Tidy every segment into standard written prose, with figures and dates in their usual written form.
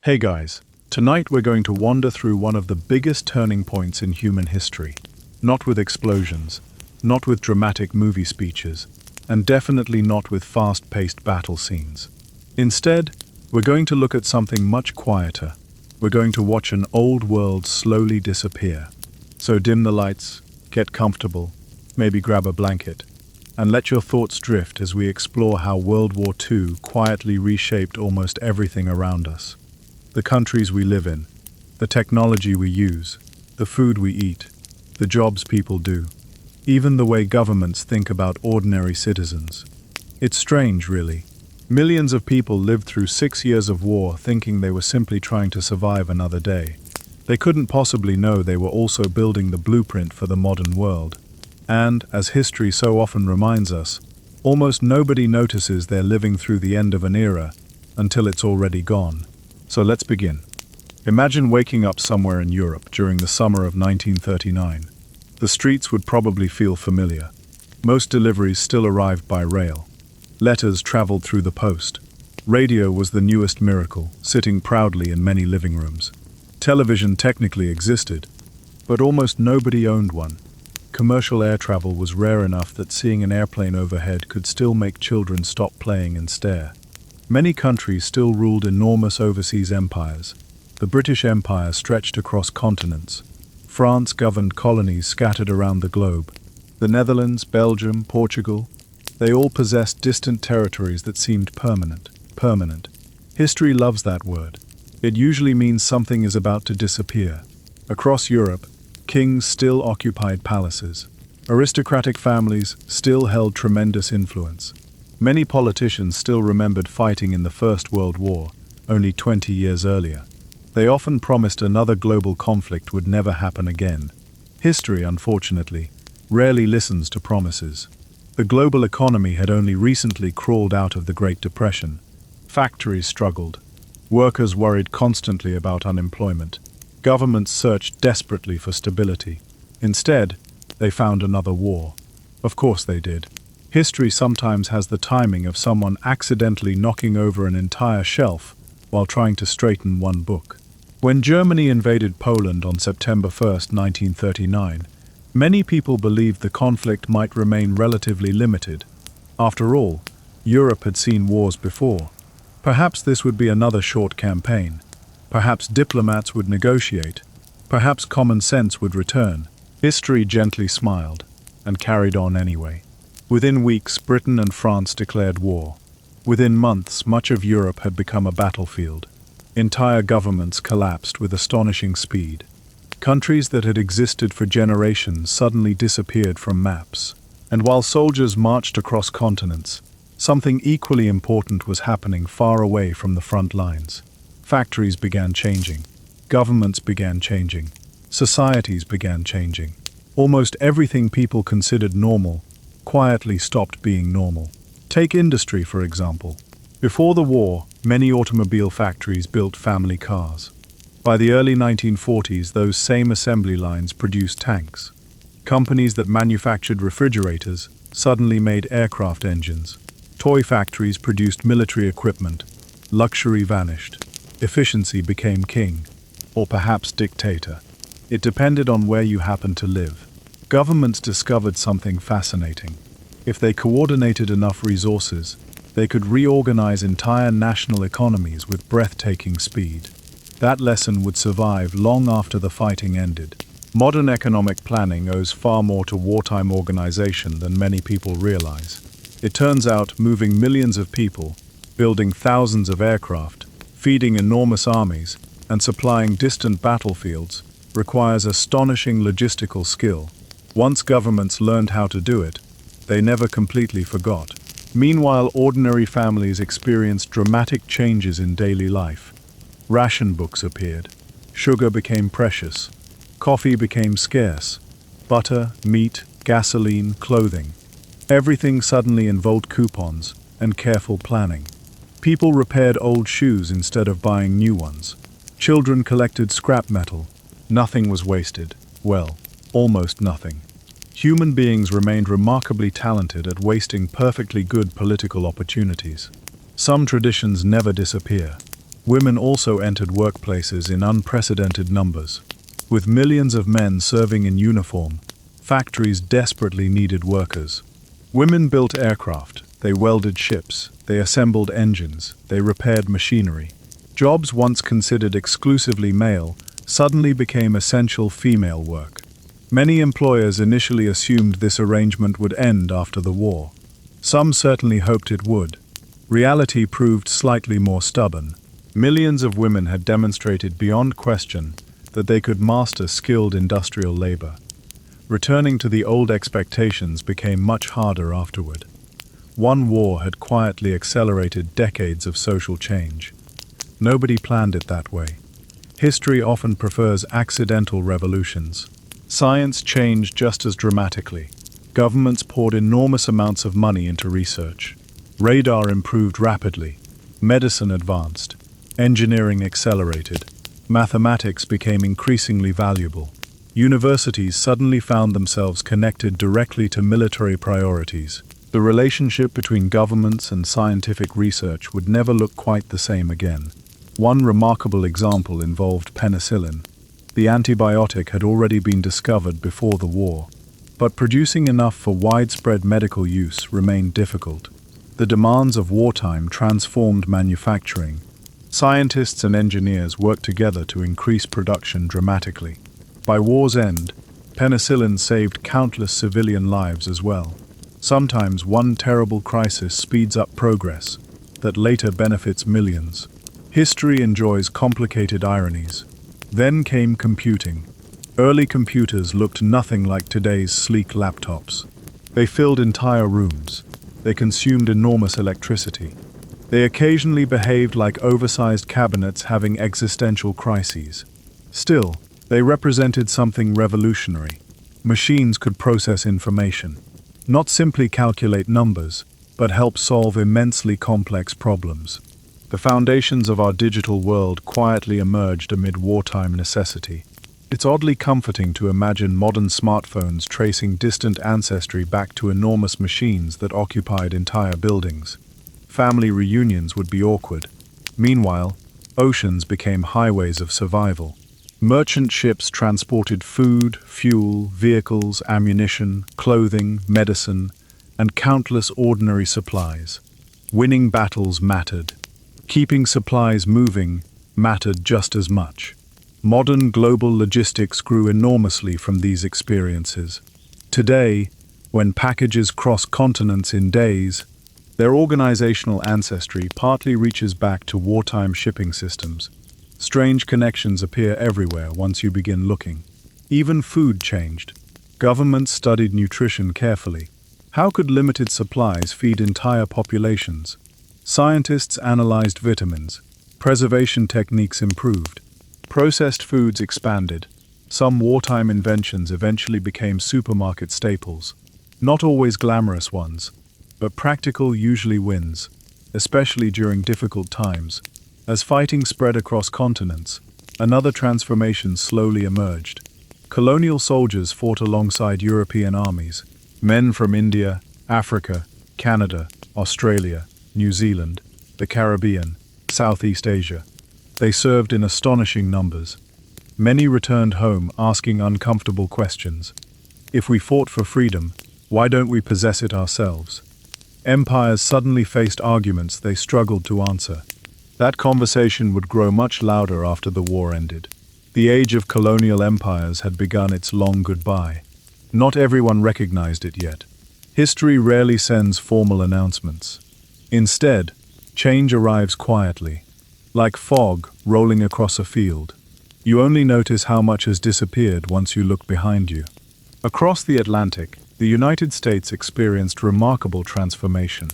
Hey guys, tonight we're going to wander through one of the biggest turning points in human history. Not with explosions, not with dramatic movie speeches, and definitely not with fast-paced battle scenes. Instead, we're going to look at something much quieter. We're going to watch an old world slowly disappear. So dim the lights, get comfortable, maybe grab a blanket, and let your thoughts drift as we explore how World War II quietly reshaped almost everything around us. The countries we live in, the technology we use, the food we eat, the jobs people do, even the way governments think about ordinary citizens. It's strange, really. Millions of people lived through 6 years of war thinking they were simply trying to survive another day. They couldn't possibly know they were also building the blueprint for the modern world. And, as history so often reminds us, almost nobody notices they're living through the end of an era until it's already gone. So let's begin. Imagine waking up somewhere in Europe during the summer of 1939. The streets would probably feel familiar. Most deliveries still arrived by rail. Letters traveled through the post. Radio was the newest miracle, sitting proudly in many living rooms. Television technically existed, but almost nobody owned one. Commercial air travel was rare enough that seeing an airplane overhead could still make children stop playing and stare. Many countries still ruled enormous overseas empires. The British Empire stretched across continents. France governed colonies scattered around the globe. The Netherlands, Belgium, Portugal, they all possessed distant territories that seemed permanent. Permanent. History loves that word. It usually means something is about to disappear. Across Europe, kings still occupied palaces. Aristocratic families still held tremendous influence. Many politicians still remembered fighting in the First World War, only 20 years earlier. They often promised another global conflict would never happen again. History, unfortunately, rarely listens to promises. The global economy had only recently crawled out of the Great Depression. Factories struggled. Workers worried constantly about unemployment. Governments searched desperately for stability. Instead, they found another war. Of course they did. History sometimes has the timing of someone accidentally knocking over an entire shelf while trying to straighten one book. When Germany invaded Poland on September 1, 1939, many people believed the conflict might remain relatively limited. After all, Europe had seen wars before. Perhaps this would be another short campaign. Perhaps diplomats would negotiate. Perhaps common sense would return. History gently smiled and carried on anyway. Within weeks, Britain and France declared war. Within months, much of Europe had become a battlefield. Entire governments collapsed with astonishing speed. Countries that had existed for generations suddenly disappeared from maps. And while soldiers marched across continents, something equally important was happening far away from the front lines. Factories began changing. Governments began changing. Societies began changing. Almost everything people considered normal quietly stopped being normal. Take industry, for example. Before the war, many automobile factories built family cars. By the early 1940s, those same assembly lines produced tanks. Companies that manufactured refrigerators suddenly made aircraft engines. Toy factories produced military equipment. Luxury vanished. Efficiency became king, or perhaps dictator. It depended on where you happened to live. Governments discovered something fascinating. If they coordinated enough resources, they could reorganize entire national economies with breathtaking speed. That lesson would survive long after the fighting ended. Modern economic planning owes far more to wartime organization than many people realize. It turns out moving millions of people, building thousands of aircraft, feeding enormous armies, and supplying distant battlefields requires astonishing logistical skill. Once governments learned how to do it, they never completely forgot. Meanwhile, ordinary families experienced dramatic changes in daily life. Ration books appeared. Sugar became precious. Coffee became scarce. Butter, meat, gasoline, clothing. Everything suddenly involved coupons and careful planning. People repaired old shoes instead of buying new ones. Children collected scrap metal. Nothing was wasted. Well, almost nothing. Human beings remained remarkably talented at wasting perfectly good political opportunities. Some traditions never disappear. Women also entered workplaces in unprecedented numbers. With millions of men serving in uniform, factories desperately needed workers. Women built aircraft, they welded ships, they assembled engines, they repaired machinery. Jobs once considered exclusively male suddenly became essential female work. Many employers initially assumed this arrangement would end after the war. Some certainly hoped it would. Reality proved slightly more stubborn. Millions of women had demonstrated beyond question that they could master skilled industrial labor. Returning to the old expectations became much harder afterward. One war had quietly accelerated decades of social change. Nobody planned it that way. History often prefers accidental revolutions. Science changed just as dramatically. Governments poured enormous amounts of money into research. Radar improved rapidly. Medicine advanced. Engineering accelerated. Mathematics became increasingly valuable. Universities suddenly found themselves connected directly to military priorities. The relationship between governments and scientific research would never look quite the same again. One remarkable example involved penicillin. The antibiotic had already been discovered before the war, but producing enough for widespread medical use remained difficult. The demands of wartime transformed manufacturing. Scientists and engineers worked together to increase production dramatically. By war's end, penicillin saved countless civilian lives as well. Sometimes one terrible crisis speeds up progress that later benefits millions. History enjoys complicated ironies. Then came computing. Early computers looked nothing like today's sleek laptops. They filled entire rooms. They consumed enormous electricity. They occasionally behaved like oversized cabinets having existential crises. Still, they represented something revolutionary. Machines could process information, not simply calculate numbers, but help solve immensely complex problems. The foundations of our digital world quietly emerged amid wartime necessity. It's oddly comforting to imagine modern smartphones tracing distant ancestry back to enormous machines that occupied entire buildings. Family reunions would be awkward. Meanwhile, oceans became highways of survival. Merchant ships transported food, fuel, vehicles, ammunition, clothing, medicine, and countless ordinary supplies. Winning battles mattered. Keeping supplies moving mattered just as much. Modern global logistics grew enormously from these experiences. Today, when packages cross continents in days, their organizational ancestry partly reaches back to wartime shipping systems. Strange connections appear everywhere once you begin looking. Even food changed. Governments studied nutrition carefully. How could limited supplies feed entire populations? Scientists analyzed vitamins. Preservation techniques improved. Processed foods expanded. Some wartime inventions eventually became supermarket staples. Not always glamorous ones, but practical usually wins, especially during difficult times. As fighting spread across continents, another transformation slowly emerged. Colonial soldiers fought alongside European armies. Men from India, Africa, Canada, Australia, New Zealand, the Caribbean, Southeast Asia. They served in astonishing numbers. Many returned home asking uncomfortable questions. If we fought for freedom, why don't we possess it ourselves? Empires suddenly faced arguments they struggled to answer. That conversation would grow much louder after the war ended. The age of colonial empires had begun its long goodbye. Not everyone recognized it yet. History rarely sends formal announcements. Instead, change arrives quietly, like fog rolling across a field. You only notice how much has disappeared once you look behind you. Across the Atlantic, the United States experienced remarkable transformation.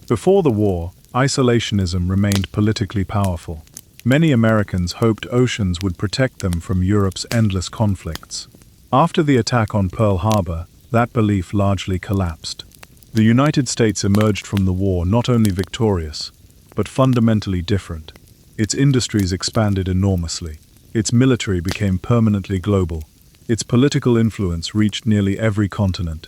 Before the war, isolationism remained politically powerful. Many Americans hoped oceans would protect them from Europe's endless conflicts. After the attack on Pearl Harbor, that belief largely collapsed. The United States emerged from the war not only victorious, but fundamentally different. Its industries expanded enormously. Its military became permanently global. Its political influence reached nearly every continent.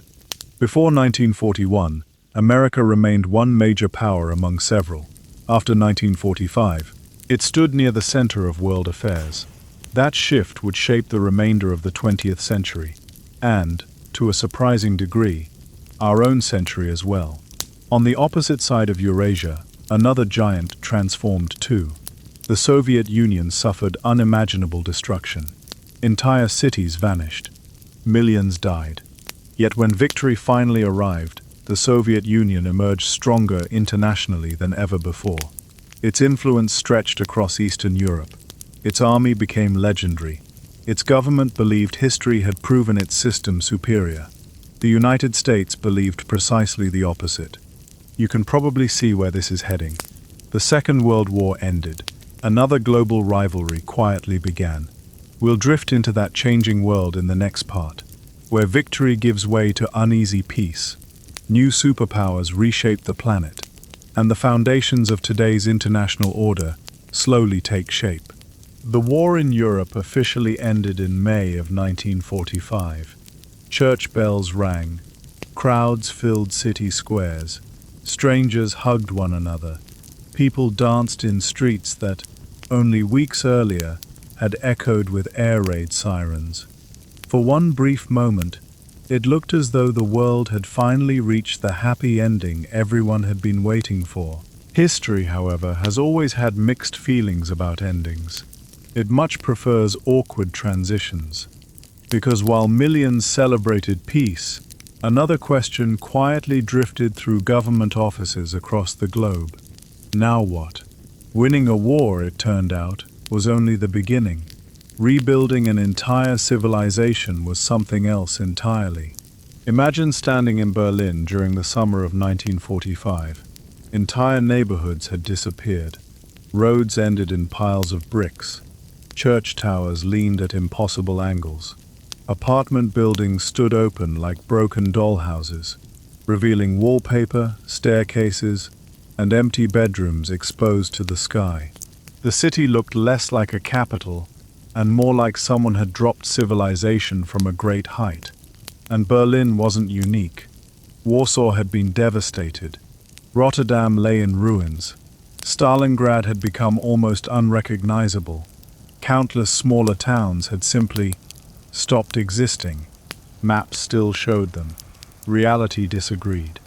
Before 1941, America remained one major power among several. After 1945, It stood near the center of world affairs. That shift would shape the remainder of the 20th century, and, to a surprising degree, our own century as well. On the opposite side of Eurasia, another giant transformed too. The Soviet Union suffered unimaginable destruction. Entire cities vanished. Millions died. Yet when victory finally arrived, the Soviet Union emerged stronger internationally than ever before. Its influence stretched across Eastern Europe. Its army became legendary. Its government believed history had proven its system superior. The United States believed precisely the opposite. You can probably see where this is heading. The Second World War ended. Another global rivalry quietly began. We'll drift into that changing world in the next part, where victory gives way to uneasy peace. New superpowers reshape the planet, and the foundations of today's international order slowly take shape. The war in Europe officially ended in May of 1945. Church bells rang, crowds filled city squares, strangers hugged one another, people danced in streets that, only weeks earlier, had echoed with air raid sirens. For one brief moment, it looked as though the world had finally reached the happy ending everyone had been waiting for. History, however, has always had mixed feelings about endings. It much prefers awkward transitions. Because while millions celebrated peace, another question quietly drifted through government offices across the globe. Now what? Winning a war, it turned out, was only the beginning. Rebuilding an entire civilization was something else entirely. Imagine standing in Berlin during the summer of 1945. Entire neighborhoods had disappeared. Roads ended in piles of bricks. Church towers leaned at impossible angles. Apartment buildings stood open like broken dollhouses, revealing wallpaper, staircases, and empty bedrooms exposed to the sky. The city looked less like a capital and more like someone had dropped civilization from a great height. And Berlin wasn't unique. Warsaw had been devastated. Rotterdam lay in ruins. Stalingrad had become almost unrecognizable. Countless smaller towns had simply stopped existing. Maps still showed them. Reality disagreed.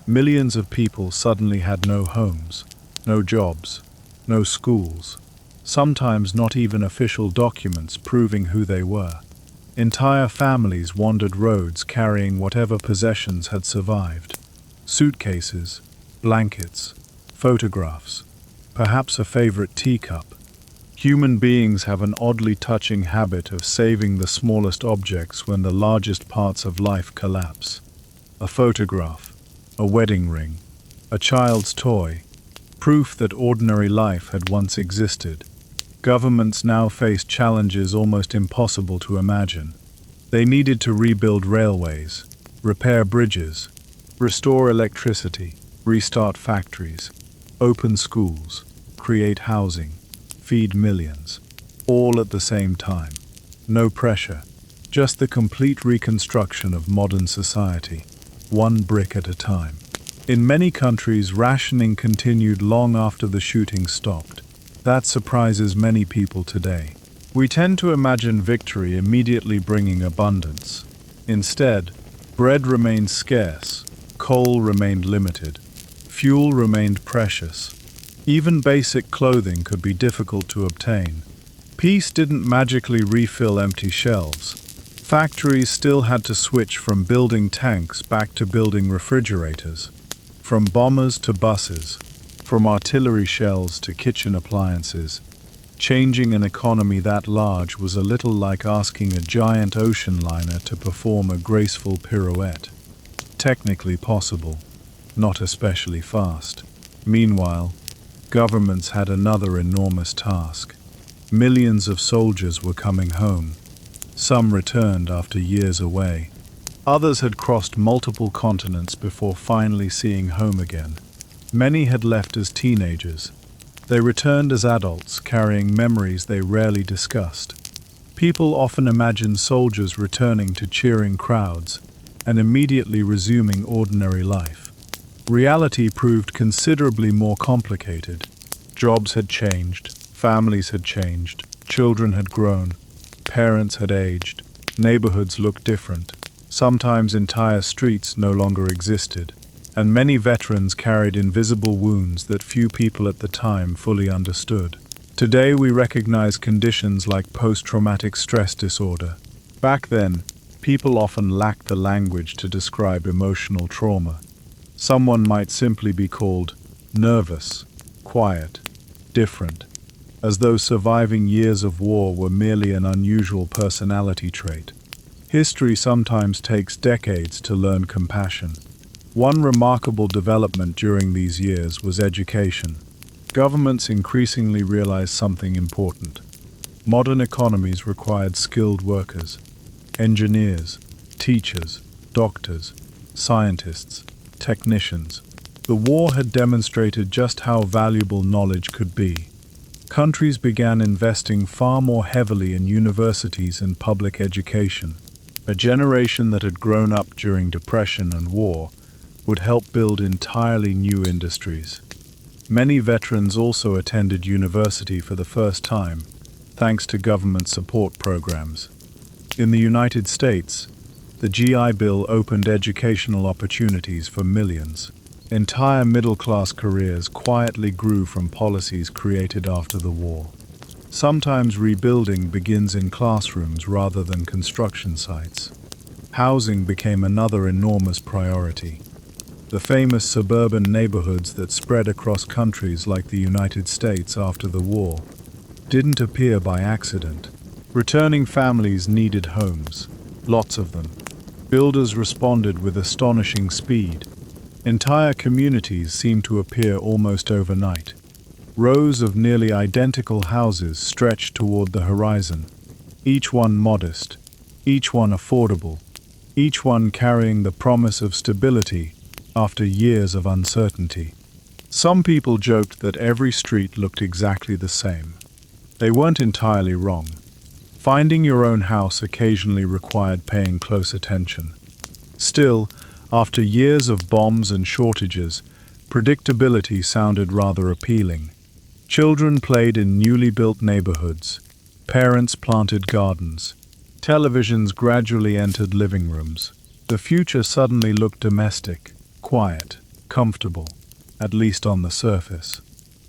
Millions of people suddenly had no homes, no jobs, no schools, sometimes not even official documents proving who they were. Entire families wandered roads carrying whatever possessions had survived. Suitcases, blankets, photographs, perhaps a favorite teacup. Human beings have an oddly touching habit of saving the smallest objects when the largest parts of life collapse. A photograph, a wedding ring, a child's toy, proof that ordinary life had once existed. Governments now faced challenges almost impossible to imagine. They needed to rebuild railways, repair bridges, restore electricity, restart factories, open schools, create housing, feed millions, all at the same time. No pressure, just the complete reconstruction of modern society, one brick at a time. In many countries, rationing continued long after the shooting stopped. That surprises many people today. We tend to imagine victory immediately bringing abundance. Instead, bread remained scarce, coal remained limited, fuel remained precious. Even basic clothing could be difficult to obtain. Peace didn't magically refill empty shelves. Factories still had to switch from building tanks back to building refrigerators, from bombers to buses, from artillery shells to kitchen appliances. Changing an economy that large was a little like asking a giant ocean liner to perform a graceful pirouette. Technically possible, not especially fast. Meanwhile, governments had another enormous task. Millions of soldiers were coming home. Some returned after years away. Others had crossed multiple continents before finally seeing home again. Many had left as teenagers. They returned as adults, carrying memories they rarely discussed. People often imagined soldiers returning to cheering crowds and immediately resuming ordinary life. Reality proved considerably more complicated. Jobs had changed, Families had changed, children had grown, parents had aged, neighborhoods looked different. Sometimes entire streets no longer existed, and many veterans carried invisible wounds that few people at the time fully understood. Today we recognize conditions like post-traumatic stress disorder. Back then, people often lacked the language to describe emotional trauma. Someone might simply be called nervous, quiet, different, as though surviving years of war were merely an unusual personality trait. History sometimes takes decades to learn compassion. One remarkable development during these years was education. Governments increasingly realized something important. Modern economies required skilled workers, engineers, teachers, doctors, scientists, technicians. The war had demonstrated just how valuable knowledge could be. Countries began investing far more heavily in universities and public education. A generation that had grown up during depression and war would help build entirely new industries. Many veterans also attended university for the first time, thanks to government support programs. In the United States, the GI Bill opened educational opportunities for millions. Entire middle-class careers quietly grew from policies created after the war. Sometimes rebuilding begins in classrooms rather than construction sites. Housing became another enormous priority. The famous suburban neighborhoods that spread across countries like the United States after the war didn't appear by accident. Returning families needed homes, lots of them. Builders responded with astonishing speed. Entire communities seemed to appear almost overnight. Rows of nearly identical houses stretched toward the horizon, each one modest, each one affordable, each one carrying the promise of stability after years of uncertainty. Some people joked that every street looked exactly the same. They weren't entirely wrong. Finding your own house occasionally required paying close attention. Still, after years of bombs and shortages, predictability sounded rather appealing. Children played in newly built neighborhoods. Parents planted gardens. Televisions gradually entered living rooms. The future suddenly looked domestic, quiet, comfortable, at least on the surface.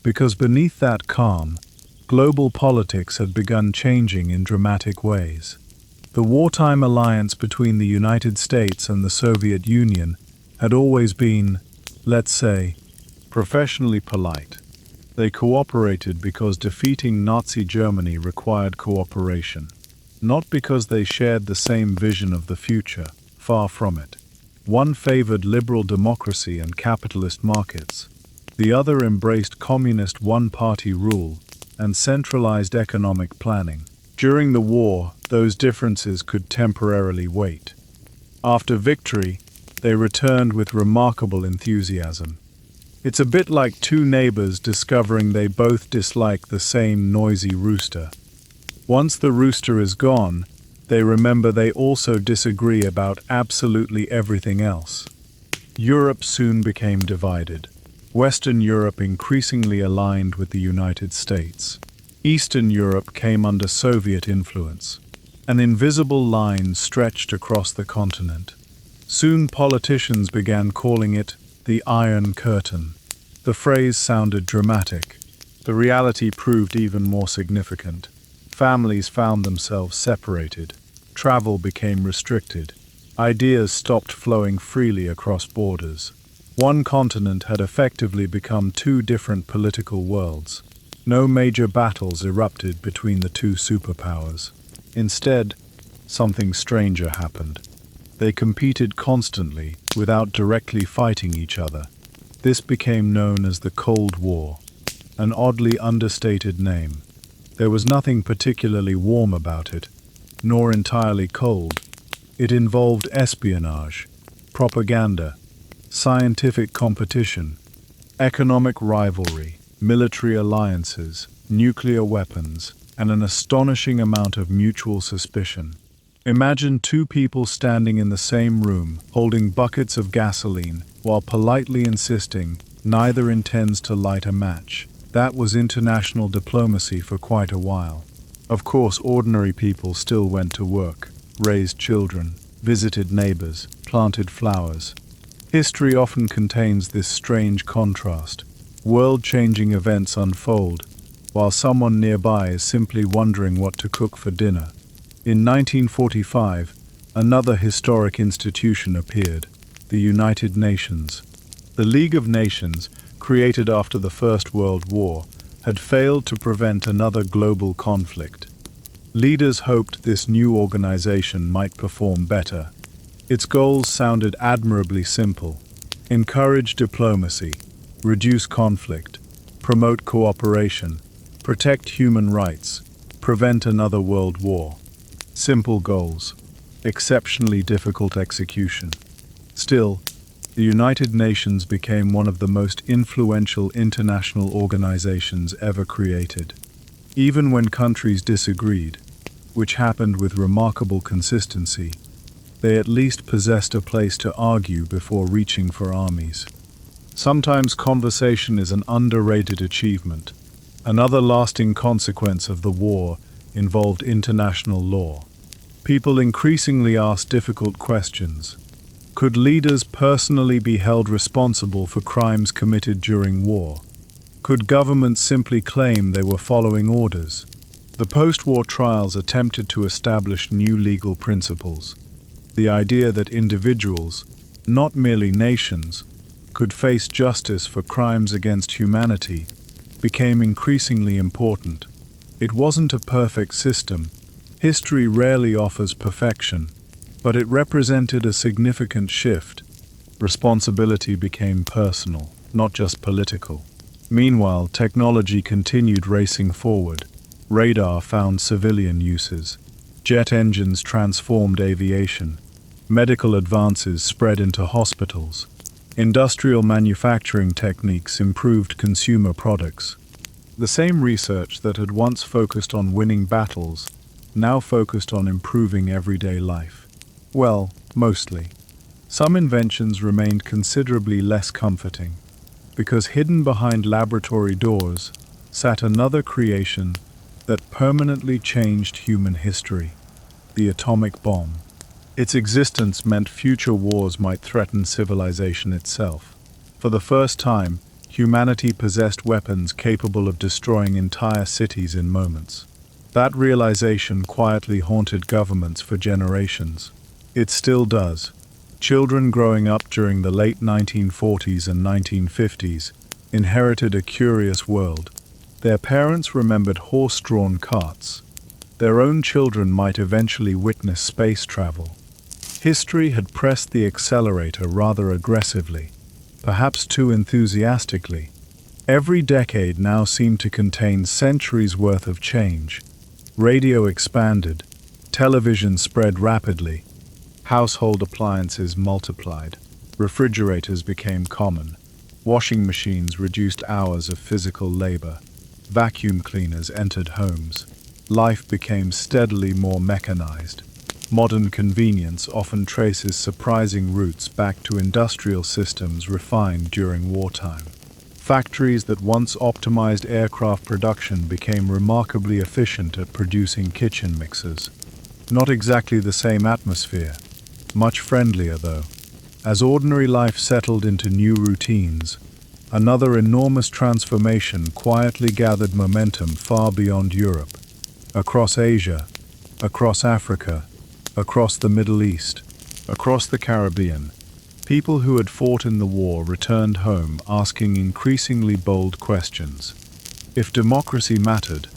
Because beneath that calm, global politics had begun changing in dramatic ways. The wartime alliance between the United States and the Soviet Union had always been, let's say, professionally polite. They cooperated because defeating Nazi Germany required cooperation, not because they shared the same vision of the future, far from it. One favored liberal democracy and capitalist markets. The other embraced communist one-party rule and centralized economic planning. During the war, those differences could temporarily wait. After victory, they returned with remarkable enthusiasm. It's a bit like two neighbors discovering they both dislike the same noisy rooster. Once the rooster is gone, they remember they also disagree about absolutely everything else. Europe soon became divided. Western Europe increasingly aligned with the United States. Eastern Europe came under Soviet influence. An invisible line stretched across the continent. Soon politicians began calling it the Iron Curtain. The phrase sounded dramatic. The reality proved even more significant. Families found themselves separated. Travel became restricted. Ideas stopped flowing freely across borders. One continent had effectively become two different political worlds. No major battles erupted between the two superpowers. Instead, something stranger happened. They competed constantly, without directly fighting each other. This became known as the Cold War, an oddly understated name. There was nothing particularly warm about it, nor entirely cold. It involved espionage, propaganda, scientific competition, economic rivalry, military alliances, nuclear weapons, and an astonishing amount of mutual suspicion. Imagine two people standing in the same room, holding buckets of gasoline, while politely insisting neither intends to light a match. That was international diplomacy for quite a while. Of course, ordinary people still went to work, raised children, visited neighbors, planted flowers. History often contains this strange contrast. World-changing events unfold, while someone nearby is simply wondering what to cook for dinner. In 1945, another historic institution appeared, the United Nations. The League of Nations, created after the First World War, had failed to prevent another global conflict. Leaders hoped this new organization might perform better. Its goals sounded admirably simple: encourage diplomacy, reduce conflict, promote cooperation, protect human rights, prevent another world war. Simple goals, exceptionally difficult execution. Still, the United Nations became one of the most influential international organizations ever created. Even when countries disagreed, which happened with remarkable consistency, they at least possessed a place to argue before reaching for armies. Sometimes conversation is an underrated achievement. Another lasting consequence of the war involved international law. People increasingly asked difficult questions. Could leaders personally be held responsible for crimes committed during war? Could governments simply claim they were following orders? The post-war trials attempted to establish new legal principles. The idea that individuals, not merely nations, could face justice for crimes against humanity became increasingly important. It wasn't a perfect system. History rarely offers perfection, but it represented a significant shift. Responsibility became personal, not just political. Meanwhile, technology continued racing forward. Radar found civilian uses. Jet engines transformed aviation. Medical advances spread into hospitals. Industrial manufacturing techniques improved consumer products. The same research that had once focused on winning battles now focused on improving everyday life. Well, mostly. Some inventions remained considerably less comforting, because hidden behind laboratory doors sat another creation that permanently changed human history: the atomic bomb. Its existence meant future wars might threaten civilization itself. For the first time, humanity possessed weapons capable of destroying entire cities in moments. That realization quietly haunted governments for generations. It still does. Children growing up during the late 1940s and 1950s inherited a curious world. Their parents remembered horse-drawn carts. Their own children might eventually witness space travel. History had pressed the accelerator rather aggressively, perhaps too enthusiastically. Every decade now seemed to contain centuries' worth of change. Radio expanded, television spread rapidly, household appliances multiplied, refrigerators became common, washing machines reduced hours of physical labor, vacuum cleaners entered homes. Life became steadily more mechanized. Modern convenience often traces surprising roots back to industrial systems refined during wartime. Factories that once optimized aircraft production became remarkably efficient at producing kitchen mixers. Not exactly the same atmosphere, much friendlier though. As ordinary life settled into new routines, another enormous transformation quietly gathered momentum far beyond Europe. Across Asia, across Africa, across the Middle East, across the Caribbean, people who had fought in the war returned home asking increasingly bold questions. If democracy mattered,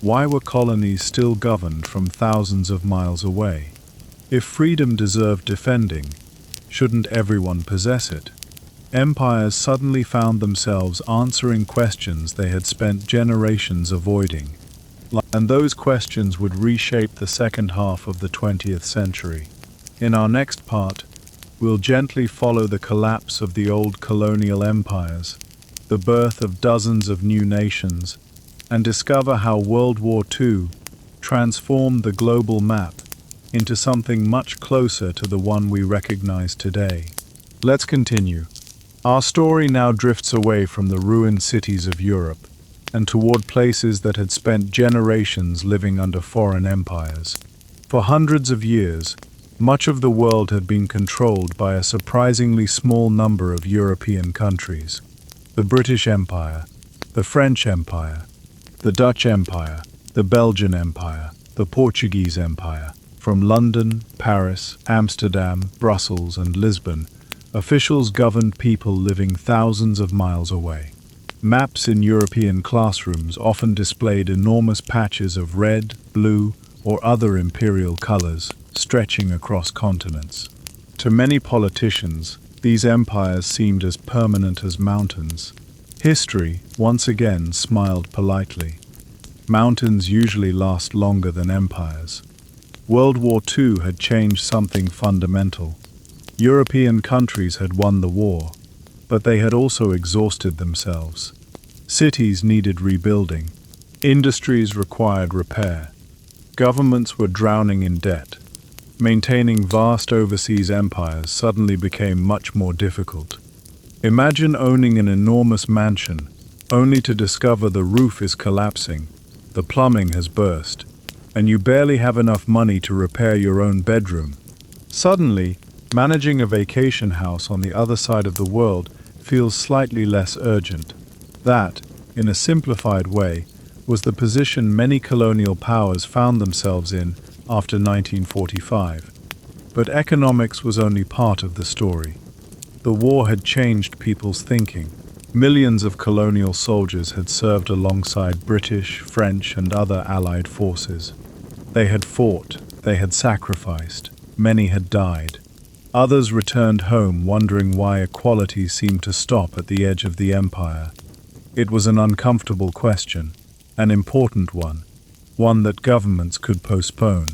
why were colonies still governed from thousands of miles away? If freedom deserved defending, shouldn't everyone possess it? Empires suddenly found themselves answering questions they had spent generations avoiding. And those questions would reshape the second half of the 20th century. In our next part, we'll gently follow the collapse of the old colonial empires, the birth of dozens of new nations, and discover how World War II transformed the global map into something much closer to the one we recognize today. Let's continue. Our story now drifts away from the ruined cities of Europe and toward places that had spent generations living under foreign empires. For hundreds of years, much of the world had been controlled by a surprisingly small number of European countries. The British Empire, the French Empire, the Dutch Empire, the Belgian Empire, the Portuguese Empire. From London, Paris, Amsterdam, Brussels, and Lisbon, officials governed people living thousands of miles away. Maps in European classrooms often displayed enormous patches of red, blue, or other imperial colors stretching across continents. To many politicians, these empires seemed as permanent as mountains. History, once again, smiled politely. Mountains usually last longer than empires. World War II had changed something fundamental. European countries had won the war, but they had also exhausted themselves. Cities needed rebuilding. Industries required repair. Governments were drowning in debt. Maintaining vast overseas empires suddenly became much more difficult. Imagine owning an enormous mansion, only to discover the roof is collapsing, the plumbing has burst, and you barely have enough money to repair your own bedroom. Suddenly, managing a vacation house on the other side of the world feels slightly less urgent. That, in a simplified way, was the position many colonial powers found themselves in after 1945. But economics was only part of the story. The war had changed people's thinking. Millions of colonial soldiers had served alongside British, French, and other Allied forces. They had fought, they had sacrificed, many had died. Others returned home wondering why equality seemed to stop at the edge of the empire. It was an uncomfortable question, an important one that governments could postpone,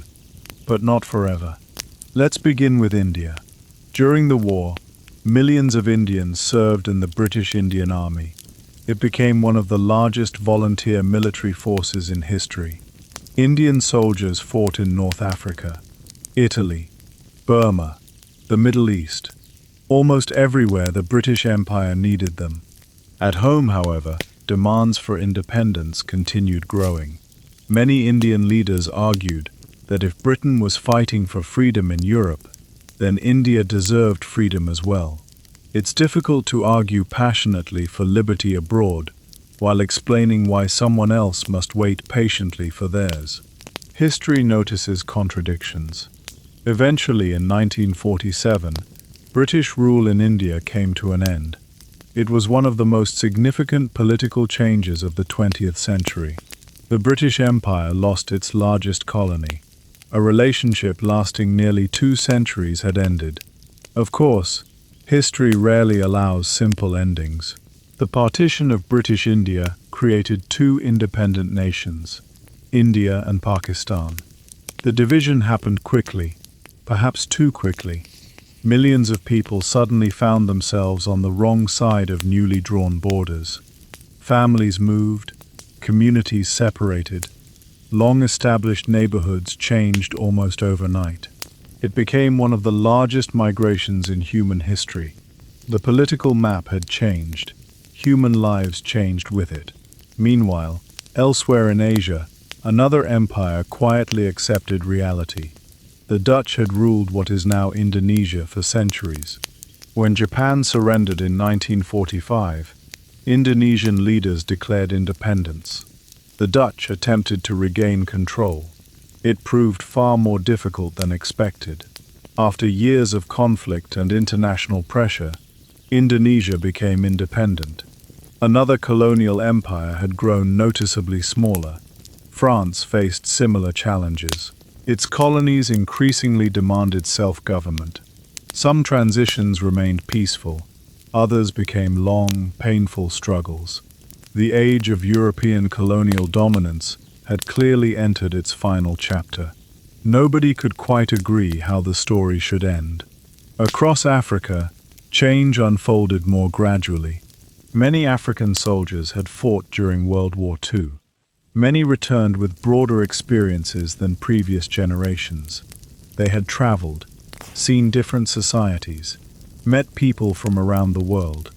but not forever. Let's begin with India. During the war, millions of Indians served in the British Indian Army. It became one of the largest volunteer military forces in history. Indian soldiers fought in North Africa, Italy, Burma, the Middle East. Almost everywhere the British Empire needed them. At home, however, demands for independence continued growing. Many Indian leaders argued that if Britain was fighting for freedom in Europe, then India deserved freedom as well. It's difficult to argue passionately for liberty abroad, while explaining why someone else must wait patiently for theirs. History notices contradictions. Eventually, in 1947, British rule in India came to an end. It was one of the most significant political changes of the 20th century. The British Empire lost its largest colony. A relationship lasting nearly 2 centuries had ended. Of course, history rarely allows simple endings. The partition of British India created 2 independent nations, India and Pakistan. The division happened quickly, perhaps too quickly. Millions of people suddenly found themselves on the wrong side of newly drawn borders. Families moved, communities separated. Long-established neighborhoods changed almost overnight. It became one of the largest migrations in human history. The political map had changed. Human lives changed with it. Meanwhile, elsewhere in Asia, another empire quietly accepted reality. The Dutch had ruled what is now Indonesia for centuries. When Japan surrendered in 1945, Indonesian leaders declared independence. The Dutch attempted to regain control. It proved far more difficult than expected. After years of conflict and international pressure, Indonesia became independent. Another colonial empire had grown noticeably smaller. France faced similar challenges. Its colonies increasingly demanded self-government. Some transitions remained peaceful. Others became long, painful struggles. The age of European colonial dominance had clearly entered its final chapter. Nobody could quite agree how the story should end. Across Africa, change unfolded more gradually. Many African soldiers had fought during World War II. Many returned with broader experiences than previous generations. They had traveled, seen different societies, met people from around the world.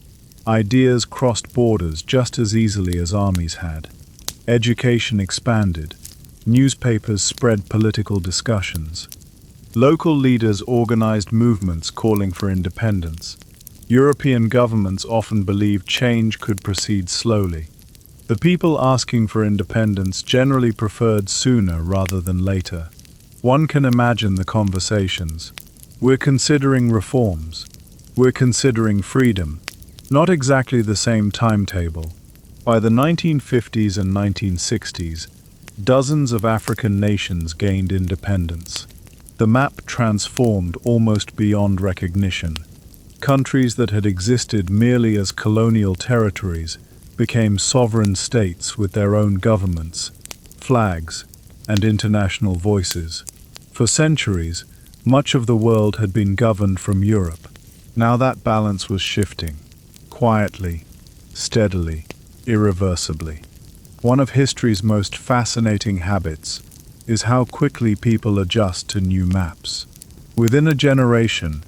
Ideas crossed borders just as easily as armies had. Education expanded. Newspapers spread political discussions. Local leaders organized movements calling for independence. European governments often believed change could proceed slowly. The people asking for independence generally preferred sooner rather than later. One can imagine the conversations. We're considering reforms. We're considering freedom. Not exactly the same timetable. By the 1950s and 1960s, dozens of African nations gained independence. The map transformed almost beyond recognition. Countries that had existed merely as colonial territories became sovereign states with their own governments, flags, and international voices. For centuries, much of the world had been governed from Europe. Now that balance was shifting, quietly, steadily, irreversibly. One of history's most fascinating habits is how quickly people adjust to new maps. Within a generation,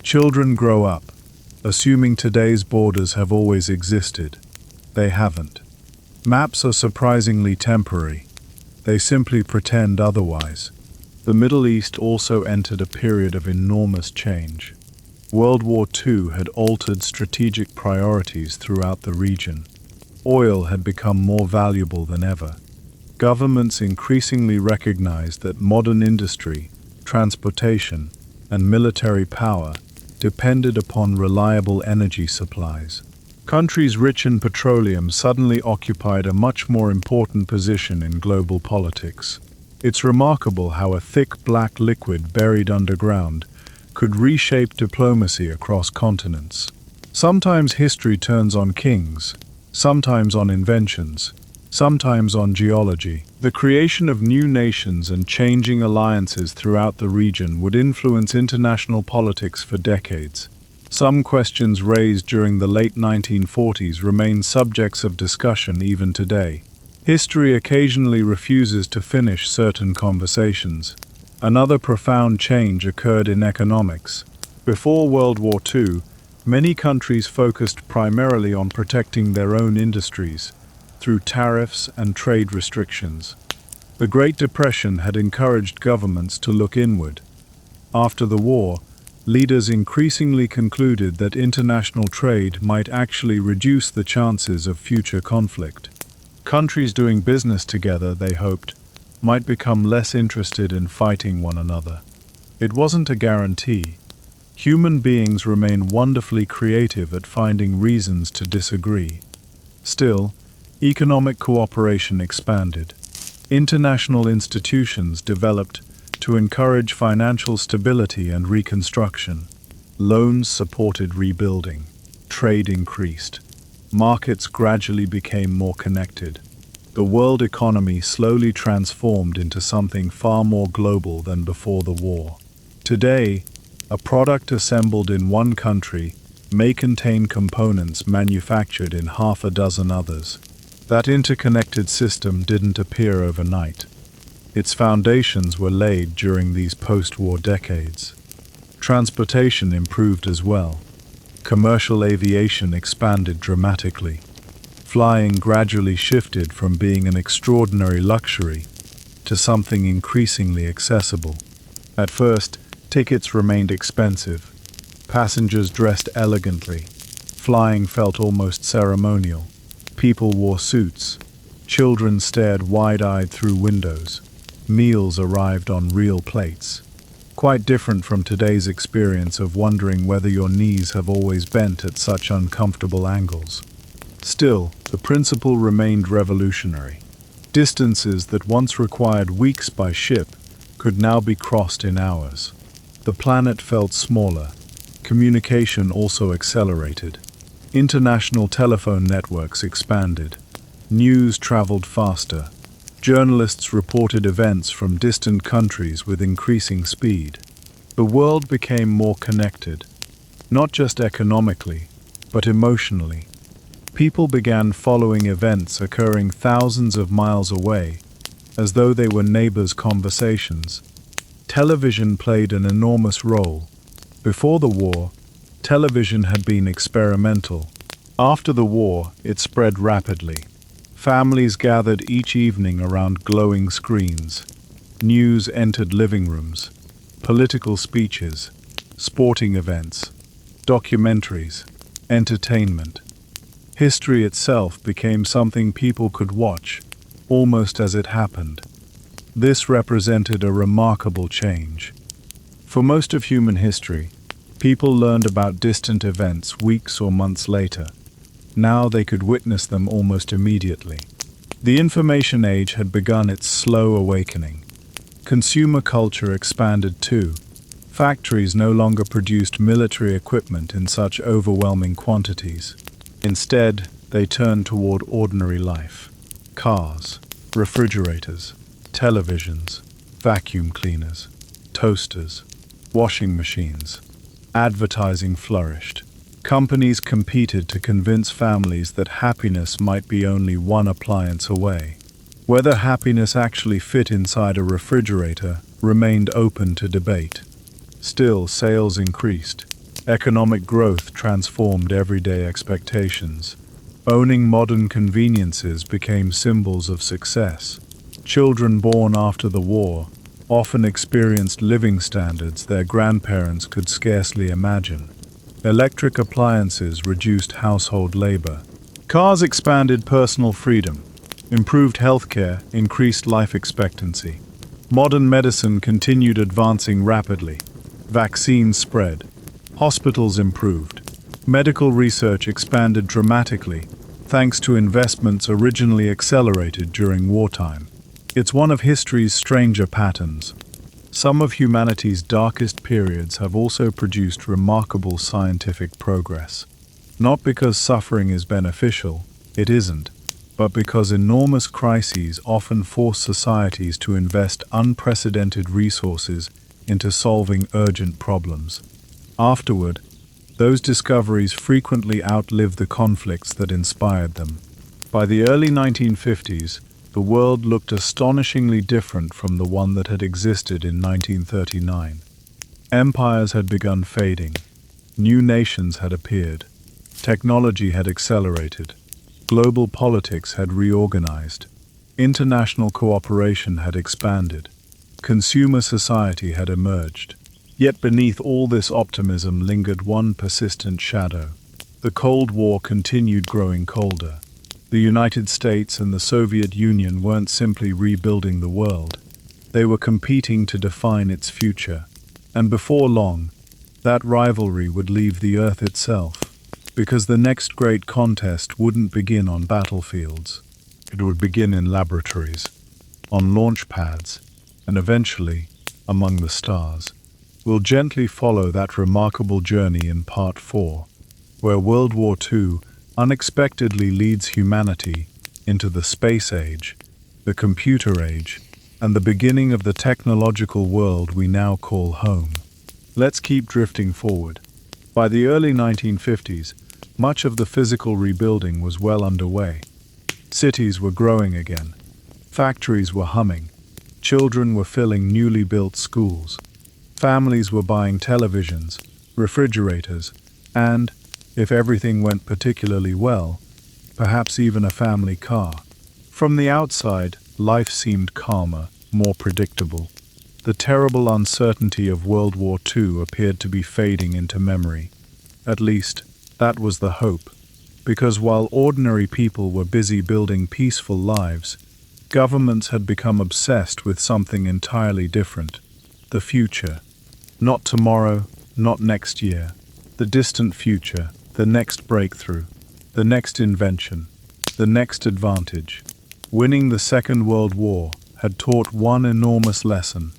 children grow up, assuming today's borders have always existed. They haven't. Maps are surprisingly temporary. They simply pretend otherwise. The Middle East also entered a period of enormous change. World War II had altered strategic priorities throughout the region. Oil had become more valuable than ever. Governments increasingly recognized that modern industry, transportation, and military power depended upon reliable energy supplies. Countries rich in petroleum suddenly occupied a much more important position in global politics. It's remarkable how a thick black liquid buried underground could reshape diplomacy across continents. Sometimes history turns on kings, sometimes on inventions, sometimes on geology. The creation of new nations and changing alliances throughout the region would influence international politics for decades. Some questions raised during the late 1940s remain subjects of discussion even today. History occasionally refuses to finish certain conversations. Another profound change occurred in economics. Before World War II, many countries focused primarily on protecting their own industries through tariffs and trade restrictions. The Great Depression had encouraged governments to look inward. After the war, leaders increasingly concluded that international trade might actually reduce the chances of future conflict. Countries doing business together, they hoped, might become less interested in fighting one another. It wasn't a guarantee. Human beings remain wonderfully creative at finding reasons to disagree. Still, economic cooperation expanded. International institutions developed to encourage financial stability and reconstruction. Loans supported rebuilding. Trade increased. Markets gradually became more connected. The world economy slowly transformed into something far more global than before the war. Today, a product assembled in one country may contain components manufactured in half a dozen others. That interconnected system didn't appear overnight. Its foundations were laid during these post-war decades. Transportation improved as well. Commercial aviation expanded dramatically. Flying gradually shifted from being an extraordinary luxury to something increasingly accessible. At first, tickets remained expensive. Passengers dressed elegantly. Flying felt almost ceremonial. People wore suits. Children stared wide-eyed through windows. Meals arrived on real plates. Quite different from today's experience of wondering whether your knees have always bent at such uncomfortable angles. Still, the principle remained revolutionary. Distances that once required weeks by ship could now be crossed in hours. The planet felt smaller. Communication also accelerated. International telephone networks expanded. News traveled faster. Journalists reported events from distant countries with increasing speed. The world became more connected, not just economically, but emotionally. People began following events occurring thousands of miles away, as though they were neighbors' conversations. Television played an enormous role. Before the war, television had been experimental. After the war, it spread rapidly. Families gathered each evening around glowing screens. News entered living rooms. Political speeches, sporting events, documentaries, entertainment. History itself became something people could watch, almost as it happened. This represented a remarkable change. For most of human history, people learned about distant events weeks or months later. Now they could witness them almost immediately. The information age had begun its slow awakening. Consumer culture expanded too. Factories no longer produced military equipment in such overwhelming quantities. Instead, they turned toward ordinary life. Cars, refrigerators, televisions, vacuum cleaners, toasters, washing machines. Advertising flourished. Companies competed to convince families that happiness might be only one appliance away. Whether happiness actually fit inside a refrigerator remained open to debate. Still, sales increased. Economic growth transformed everyday expectations. Owning modern conveniences became symbols of success. Children born after the war often experienced living standards their grandparents could scarcely imagine. Electric appliances reduced household labor. Cars expanded personal freedom. Improved healthcare increased life expectancy. Modern medicine continued advancing rapidly. Vaccines spread. Hospitals improved. Medical research expanded dramatically, thanks to investments originally accelerated during wartime. It's one of history's stranger patterns. Some of humanity's darkest periods have also produced remarkable scientific progress. Not because suffering is beneficial, it isn't, but because enormous crises often force societies to invest unprecedented resources into solving urgent problems. Afterward, those discoveries frequently outlive the conflicts that inspired them. By the early 1950s, the world looked astonishingly different from the one that had existed in 1939. Empires had begun fading. New nations had appeared. Technology had accelerated. Global politics had reorganized. International cooperation had expanded. Consumer society had emerged. Yet beneath all this optimism lingered one persistent shadow. The Cold War continued growing colder. The United States and the Soviet Union weren't simply rebuilding the world. They were competing to define its future. And before long, that rivalry would leave the Earth itself, because the next great contest wouldn't begin on battlefields. It would begin in laboratories, on launch pads, and eventually among the stars. We'll gently follow that remarkable journey in Part 4, where World War II unexpectedly leads humanity into the space age, the computer age, and the beginning of the technological world we now call home. Let's keep drifting forward. By the early 1950s, much of the physical rebuilding was well underway. Cities were growing again. Factories were humming. Children were filling newly built schools. Families were buying televisions, refrigerators, and, if everything went particularly well, perhaps even a family car. From the outside, life seemed calmer, more predictable. The terrible uncertainty of World War II appeared to be fading into memory. At least, that was the hope, because while ordinary people were busy building peaceful lives, governments had become obsessed with something entirely different: the future. Not tomorrow, not next year. The distant future, the next breakthrough, the next invention, the next advantage. Winning the Second World War had taught one enormous lesson: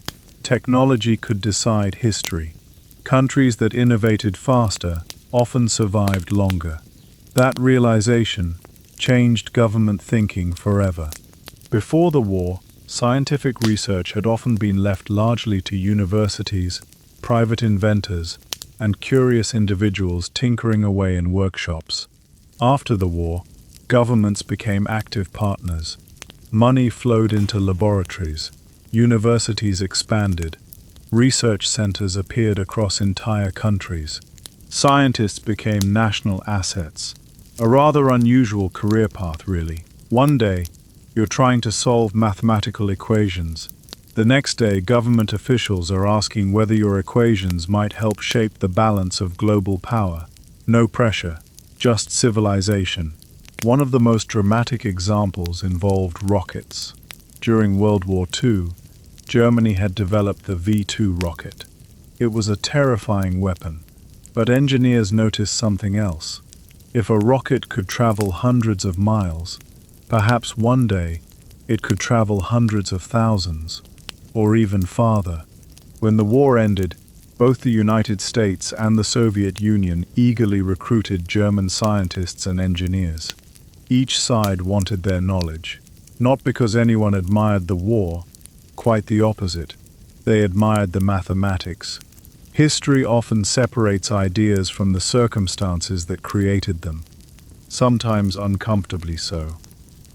technology could decide history. Countries that innovated faster often survived longer. That realization changed government thinking forever. Before the war, scientific research had often been left largely to universities, private inventors, and curious individuals tinkering away in workshops. After the war, governments became active partners. Money flowed into laboratories. Universities expanded. Research centers appeared across entire countries. Scientists became national assets. A rather unusual career path, really. One day, you're trying to solve mathematical equations. The next day, government officials are asking whether your equations might help shape the balance of global power. No pressure, just civilization. One of the most dramatic examples involved rockets. During World War II, Germany had developed the V-2 rocket. It was a terrifying weapon, but engineers noticed something else. If a rocket could travel hundreds of miles, perhaps one day it could travel hundreds of thousands, or even farther. When the war ended, both the United States and the Soviet Union eagerly recruited German scientists and engineers. Each side wanted their knowledge, not because anyone admired the war, quite the opposite. They admired the mathematics. History often separates ideas from the circumstances that created them, sometimes uncomfortably so.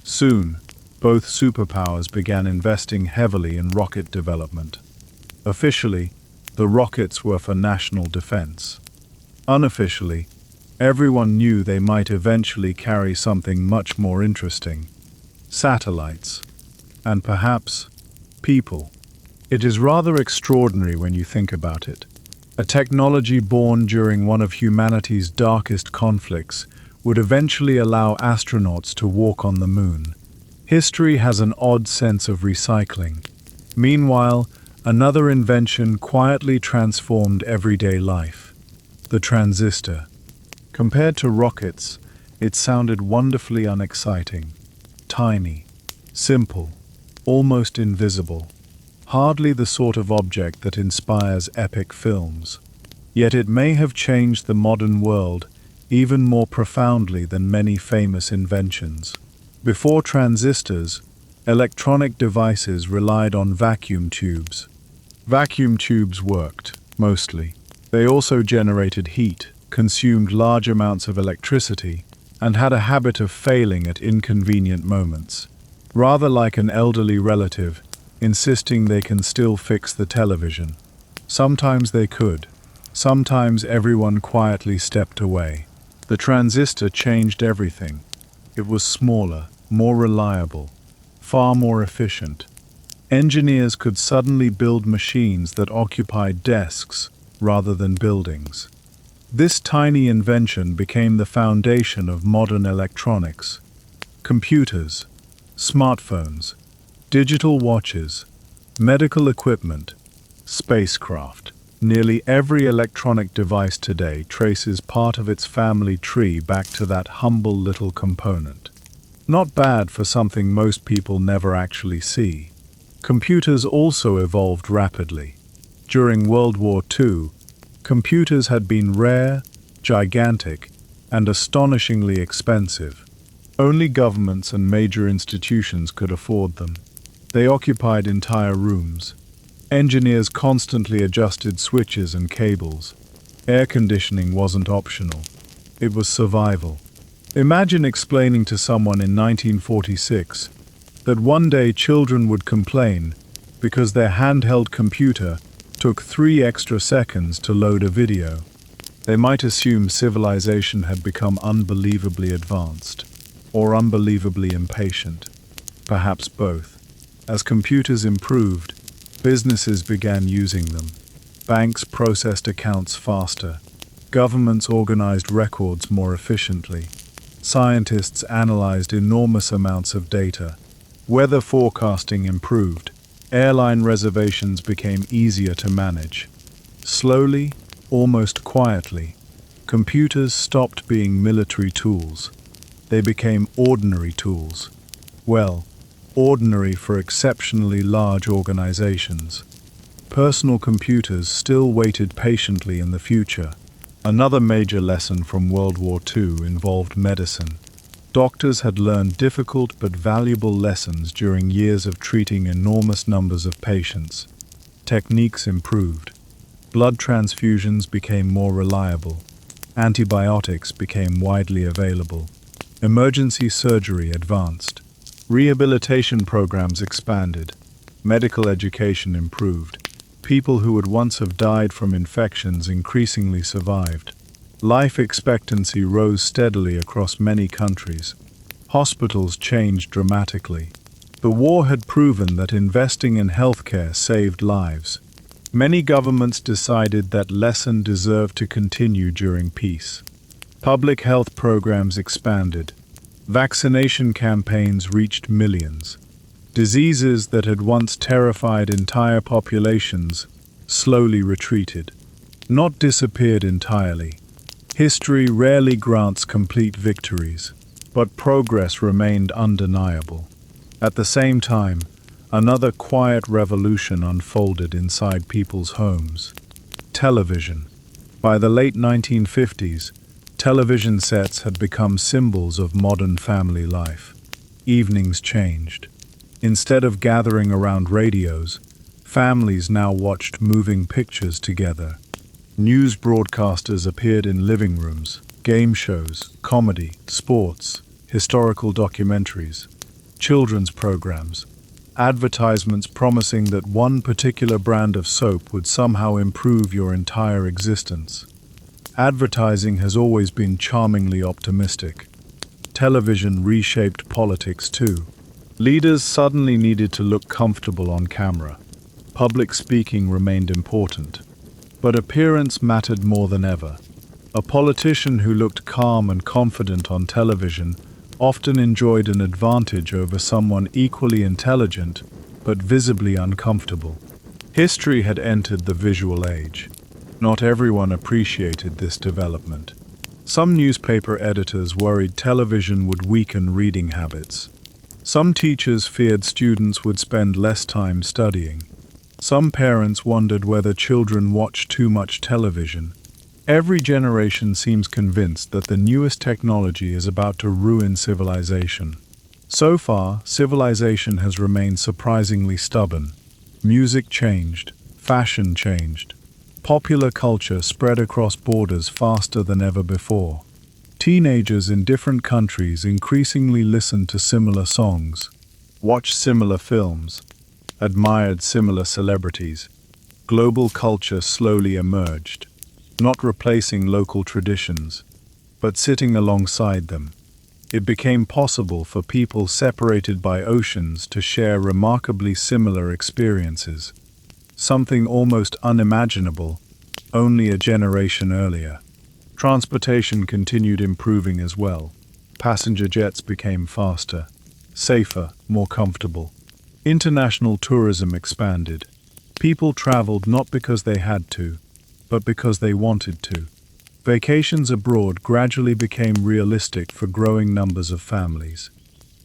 Soon, both superpowers began investing heavily in rocket development. Officially, the rockets were for national defense. Unofficially, everyone knew they might eventually carry something much more interesting: satellites, and perhaps people. It is rather extraordinary when you think about it. A technology born during one of humanity's darkest conflicts would eventually allow astronauts to walk on the moon. History has an odd sense of recycling. Meanwhile, another invention quietly transformed everyday life: the transistor. Compared to rockets, it sounded wonderfully unexciting. Tiny, simple, almost invisible. Hardly the sort of object that inspires epic films. Yet it may have changed the modern world even more profoundly than many famous inventions. Before transistors, electronic devices relied on vacuum tubes. Vacuum tubes worked, mostly. They also generated heat, consumed large amounts of electricity, and had a habit of failing at inconvenient moments. Rather like an elderly relative, insisting they can still fix the television. Sometimes they could. Sometimes everyone quietly stepped away. The transistor changed everything. It was smaller, more reliable, far more efficient. Engineers could suddenly build machines that occupied desks rather than buildings. This tiny invention became the foundation of modern electronics. Computers, smartphones, digital watches, medical equipment, spacecraft. Nearly every electronic device today traces part of its family tree back to that humble little component. Not bad for something most people never actually see. Computers also evolved rapidly. During World War II, computers had been rare, gigantic, and astonishingly expensive. Only governments and major institutions could afford them. They occupied entire rooms. Engineers constantly adjusted switches and cables. Air conditioning wasn't optional. It was survival. Imagine explaining to someone in 1946 that one day children would complain because their handheld computer took 3 extra seconds to load a video. They might assume civilization had become unbelievably advanced, or unbelievably impatient. Perhaps both. As computers improved, businesses began using them. Banks processed accounts faster. Governments organized records more efficiently. Scientists analyzed enormous amounts of data. Weather forecasting improved. Airline reservations became easier to manage. Slowly, almost quietly, computers stopped being military tools. They became ordinary tools. Well, ordinary for exceptionally large organizations. Personal computers still waited patiently in the future. Another major lesson from World War II involved medicine. Doctors had learned difficult but valuable lessons during years of treating enormous numbers of patients. Techniques improved. Blood transfusions became more reliable. Antibiotics became widely available. Emergency surgery advanced. Rehabilitation programs expanded. Medical education improved. People who would once have died from infections increasingly survived. Life expectancy rose steadily across many countries. Hospitals changed dramatically. The war had proven that investing in healthcare saved lives. Many governments decided that lesson deserved to continue during peace. Public health programs expanded. Vaccination campaigns reached millions. Diseases that had once terrified entire populations slowly retreated, not disappeared entirely. History rarely grants complete victories, but progress remained undeniable. At the same time, another quiet revolution unfolded inside people's homes. Television. By the late 1950s, television sets had become symbols of modern family life. Evenings changed. Instead of gathering around radios, families now watched moving pictures together. News broadcasters appeared in living rooms, game shows, comedy, sports, historical documentaries, children's programs, advertisements promising that one particular brand of soap would somehow improve your entire existence. Advertising has always been charmingly optimistic. Television reshaped politics too. Leaders suddenly needed to look comfortable on camera. Public speaking remained important, but appearance mattered more than ever. A politician who looked calm and confident on television often enjoyed an advantage over someone equally intelligent but visibly uncomfortable. History had entered the visual age. Not everyone appreciated this development. Some newspaper editors worried television would weaken reading habits. Some teachers feared students would spend less time studying. Some parents wondered whether children watched too much television. Every generation seems convinced that the newest technology is about to ruin civilization. So far, civilization has remained surprisingly stubborn. Music changed, fashion changed. Popular culture spread across borders faster than ever before. Teenagers in different countries increasingly listened to similar songs, watched similar films, admired similar celebrities. Global culture slowly emerged, not replacing local traditions, but sitting alongside them. It became possible for people separated by oceans to share remarkably similar experiences, something almost unimaginable only a generation earlier. Transportation continued improving as well. Passenger jets became faster, safer, more comfortable. International tourism expanded. People traveled not because they had to, but because they wanted to. Vacations abroad gradually became realistic for growing numbers of families.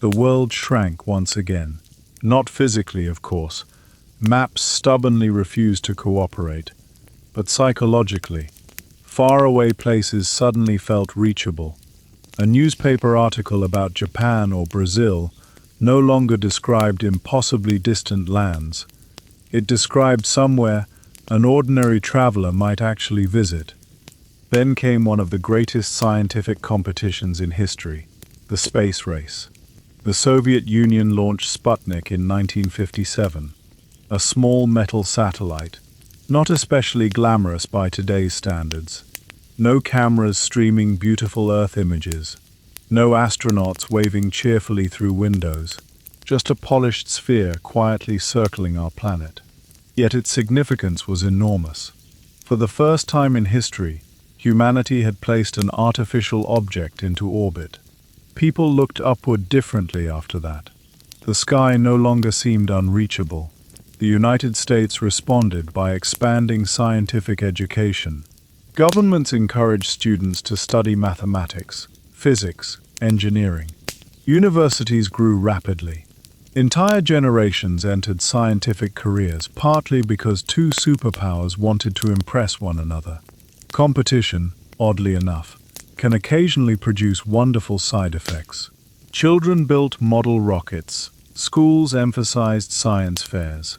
The world shrank once again. Not physically, of course. Maps stubbornly refused to cooperate, but psychologically. Faraway places suddenly felt reachable. A newspaper article about Japan or Brazil no longer described impossibly distant lands. It described somewhere an ordinary traveler might actually visit. Then came one of the greatest scientific competitions in history, the space race. The Soviet Union launched Sputnik in 1957, a small metal satellite, not especially glamorous by today's standards. No cameras streaming beautiful Earth images. No astronauts waving cheerfully through windows. Just a polished sphere quietly circling our planet. Yet its significance was enormous. For the first time in history, humanity had placed an artificial object into orbit. People looked upward differently after that. The sky no longer seemed unreachable. The United States responded by expanding scientific education. Governments encouraged students to study mathematics, physics, engineering. Universities grew rapidly. Entire generations entered scientific careers partly because two superpowers wanted to impress one another. Competition, oddly enough, can occasionally produce wonderful side effects. Children built model rockets. Schools emphasized science fairs.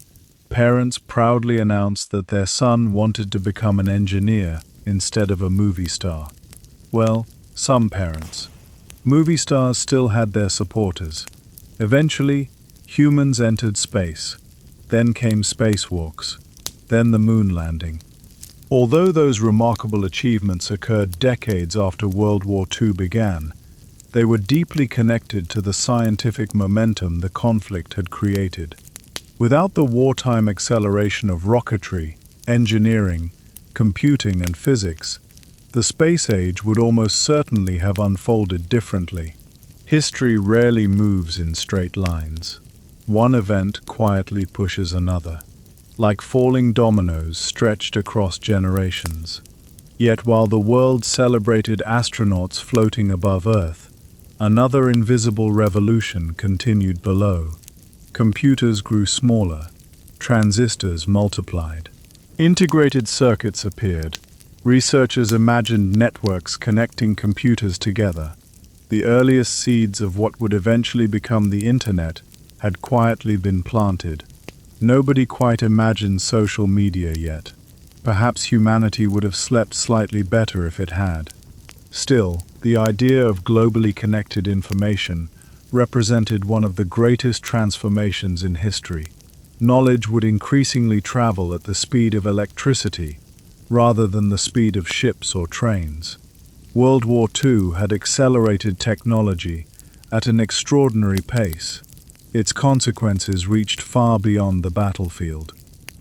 Parents proudly announced that their son wanted to become an engineer instead of a movie star. Well, some parents. Movie stars still had their supporters. Eventually, humans entered space. Then came spacewalks. Then the moon landing. Although those remarkable achievements occurred decades after World War II began, They were deeply connected to the scientific momentum the conflict had created. Without the wartime acceleration of rocketry, engineering, computing, and physics, the space age would almost certainly have unfolded differently. History rarely moves in straight lines. One event quietly pushes another, like falling dominoes stretched across generations. Yet while the world celebrated astronauts floating above Earth, another invisible revolution continued below. Computers grew smaller, transistors multiplied. Integrated circuits appeared. Researchers imagined networks connecting computers together. The earliest seeds of what would eventually become the Internet had quietly been planted. Nobody quite imagined social media yet. Perhaps humanity would have slept slightly better if it had. Still, the idea of globally connected information represented one of the greatest transformations in history. Knowledge would increasingly travel at the speed of electricity, rather than the speed of ships or trains. World War II had accelerated technology at an extraordinary pace. Its consequences reached far beyond the battlefield.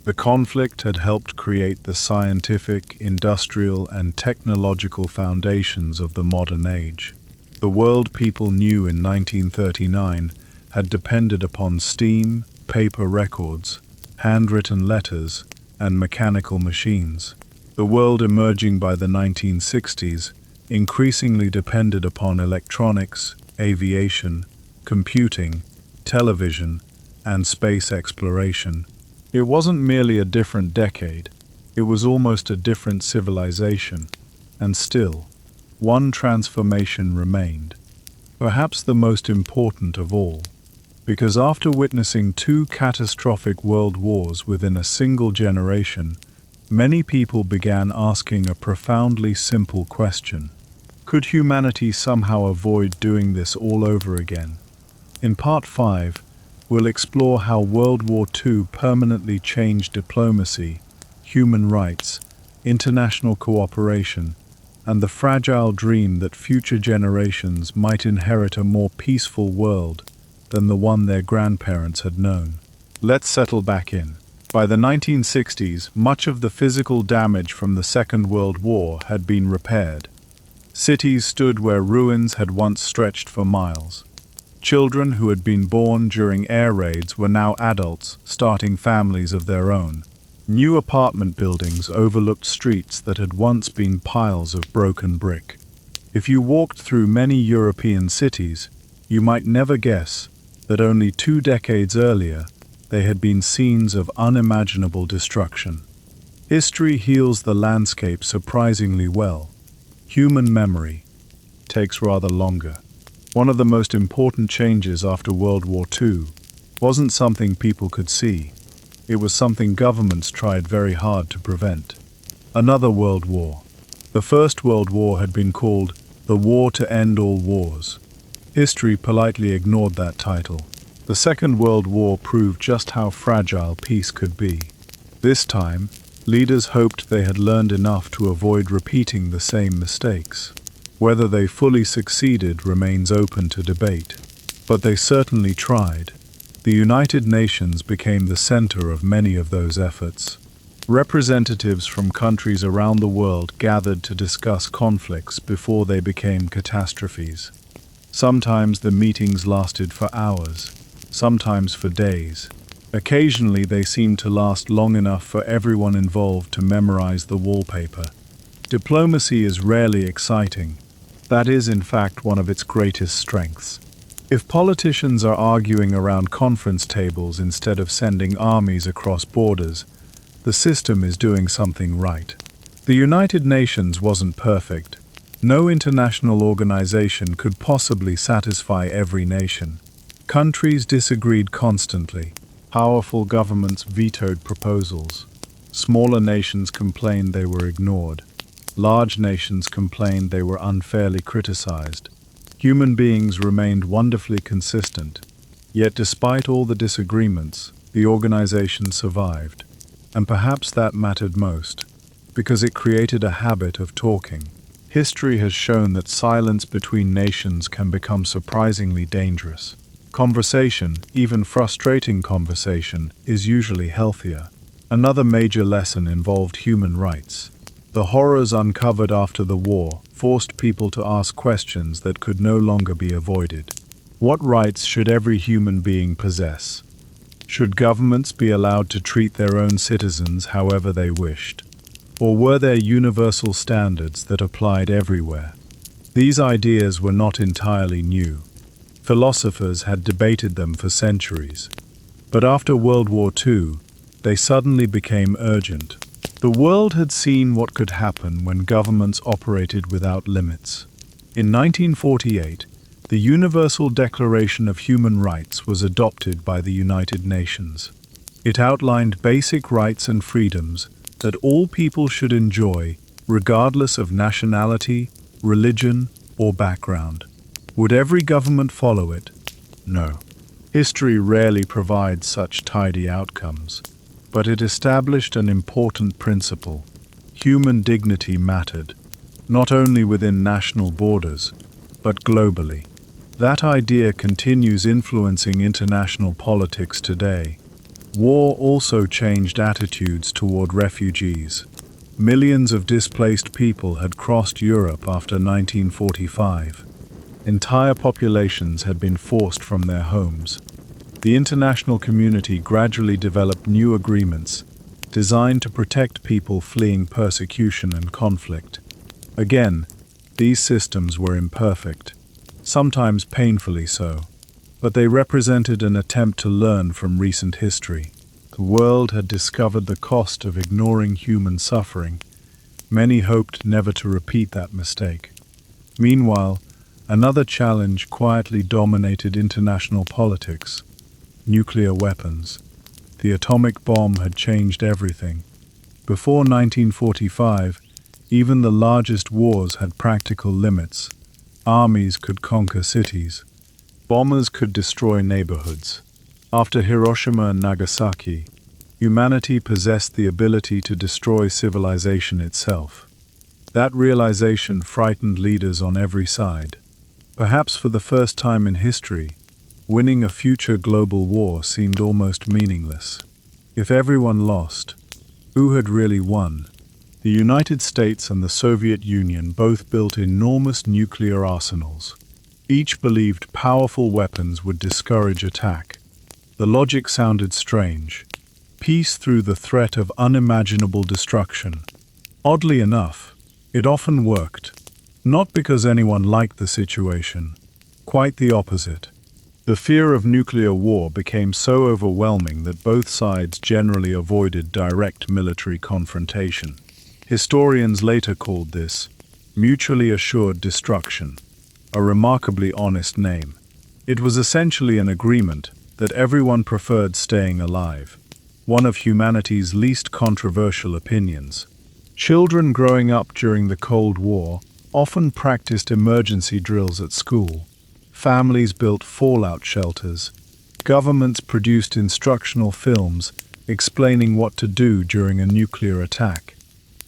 The conflict had helped create the scientific, industrial, and technological foundations of the modern age. The world people knew in 1939 had depended upon steam, paper records, handwritten letters, and mechanical machines. The world emerging by the 1960s increasingly depended upon electronics, aviation, computing, television, and space exploration. It wasn't merely a different decade, it was almost a different civilization. And still, one transformation remained, perhaps the most important of all. Because after witnessing two catastrophic world wars within a single generation, many people began asking a profoundly simple question. Could humanity somehow avoid doing this all over again? In Part 5, we'll explore how World War II permanently changed diplomacy, human rights, international cooperation, and the fragile dream that future generations might inherit a more peaceful world than the one their grandparents had known. Let's settle back in. By the 1960s, much of the physical damage from the Second World War had been repaired. Cities stood where ruins had once stretched for miles. Children who had been born during air raids were now adults, starting families of their own. New apartment buildings overlooked streets that had once been piles of broken brick. If you walked through many European cities, you might never guess that only 2 decades earlier they had been scenes of unimaginable destruction. History heals the landscape surprisingly well. Human memory takes rather longer. One of the most important changes after World War II wasn't something people could see. It was something governments tried very hard to prevent. Another world war. The First World War had been called the War to End All Wars. History politely ignored that title. The Second World War proved just how fragile peace could be. This time, leaders hoped they had learned enough to avoid repeating the same mistakes. Whether they fully succeeded remains open to debate. But they certainly tried. The United Nations became the center of many of those efforts. Representatives from countries around the world gathered to discuss conflicts before they became catastrophes. Sometimes the meetings lasted for hours, sometimes for days. Occasionally they seemed to last long enough for everyone involved to memorize the wallpaper. Diplomacy is rarely exciting. That is, in fact, one of its greatest strengths. If politicians are arguing around conference tables instead of sending armies across borders, the system is doing something right. The United Nations wasn't perfect. No international organization could possibly satisfy every nation. Countries disagreed constantly. Powerful governments vetoed proposals. Smaller nations complained they were ignored. Large nations complained they were unfairly criticized. Human beings remained wonderfully consistent. Yet despite all the disagreements, the organization survived. And perhaps that mattered most, because it created a habit of talking. History has shown that silence between nations can become surprisingly dangerous. Conversation, even frustrating conversation, is usually healthier. Another major lesson involved human rights. The horrors uncovered after the war forced people to ask questions that could no longer be avoided. What rights should every human being possess? Should governments be allowed to treat their own citizens however they wished? Or were there universal standards that applied everywhere? These ideas were not entirely new. Philosophers had debated them for centuries. But after World War II, they suddenly became urgent. The world had seen what could happen when governments operated without limits. In 1948, the Universal Declaration of Human Rights was adopted by the United Nations. It outlined basic rights and freedoms that all people should enjoy, regardless of nationality, religion, or background. Would every government follow it? No. History rarely provides such tidy outcomes, but it established an important principle. Human dignity mattered, not only within national borders, but globally. That idea continues influencing international politics today. War also changed attitudes toward refugees. Millions of displaced people had crossed Europe after 1945. Entire populations had been forced from their homes. The international community gradually developed new agreements designed to protect people fleeing persecution and conflict. Again, these systems were imperfect, sometimes painfully so, but they represented an attempt to learn from recent history. The world had discovered the cost of ignoring human suffering. Many hoped never to repeat that mistake. Meanwhile, another challenge quietly dominated international politics: nuclear weapons. The atomic bomb had changed everything. Before 1945, even the largest wars had practical limits. Armies could conquer cities. Bombers could destroy neighborhoods. After Hiroshima and Nagasaki, humanity possessed the ability to destroy civilization itself. That realization frightened leaders on every side. Perhaps for the first time in history, winning a future global war seemed almost meaningless. If everyone lost, who had really won? The United States and the Soviet Union both built enormous nuclear arsenals. Each believed powerful weapons would discourage attack. The logic sounded strange. Peace through the threat of unimaginable destruction. Oddly enough, it often worked. Not because anyone liked the situation. Quite the opposite. The fear of nuclear war became so overwhelming that both sides generally avoided direct military confrontation. Historians later called this mutually assured destruction, a remarkably honest name. It was essentially an agreement that everyone preferred staying alive, one of humanity's least controversial opinions. Children growing up during the Cold War often practiced emergency drills at school. Families built fallout shelters. Governments produced instructional films explaining what to do during a nuclear attack.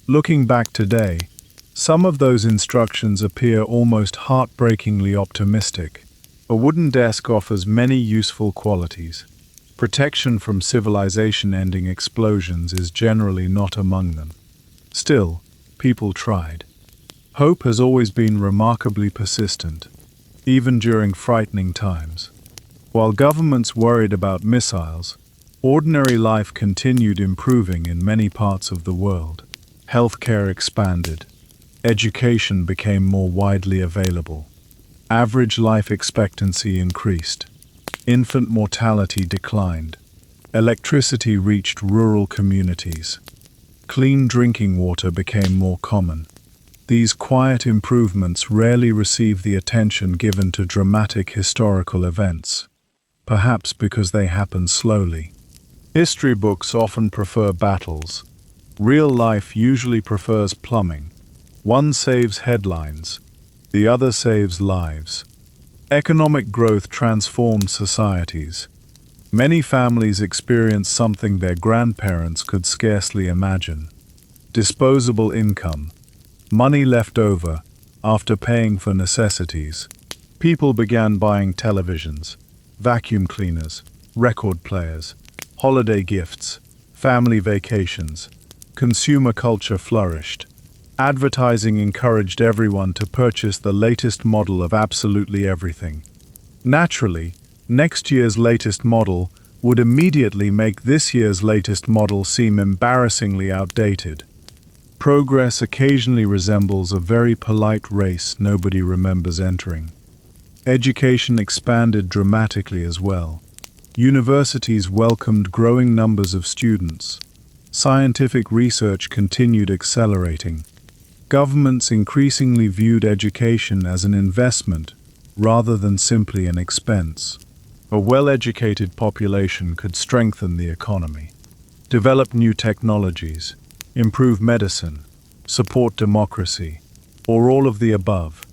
Looking back today, some of those instructions appear almost heartbreakingly optimistic. A wooden desk offers many useful qualities. Protection from civilization-ending explosions is generally not among them. Still, people tried. Hope has always been remarkably persistent, even during frightening times. While governments worried about missiles, ordinary life continued improving in many parts of the world. Healthcare expanded. Education became more widely available. Average life expectancy increased. Infant mortality declined. Electricity reached rural communities. Clean drinking water became more common. These quiet improvements rarely receive the attention given to dramatic historical events, perhaps because they happen slowly. History books often prefer battles. Real life usually prefers plumbing. One saves headlines, the other saves lives. Economic growth transformed societies. Many families experienced something their grandparents could scarcely imagine: disposable income, money left over After paying for necessities, people began buying televisions, vacuum cleaners, record players, holiday gifts, family vacations. Consumer culture flourished. Advertising encouraged everyone to purchase the latest model of absolutely everything. Naturally, next year's latest model would immediately make this year's latest model seem embarrassingly outdated. Progress occasionally resembles a very polite race nobody remembers entering. Education expanded dramatically as well. Universities welcomed growing numbers of students. Scientific research continued accelerating. Governments increasingly viewed education as an investment rather than simply an expense. A well-educated population could strengthen the economy, develop new technologies, improve medicine, support democracy, or all of the above.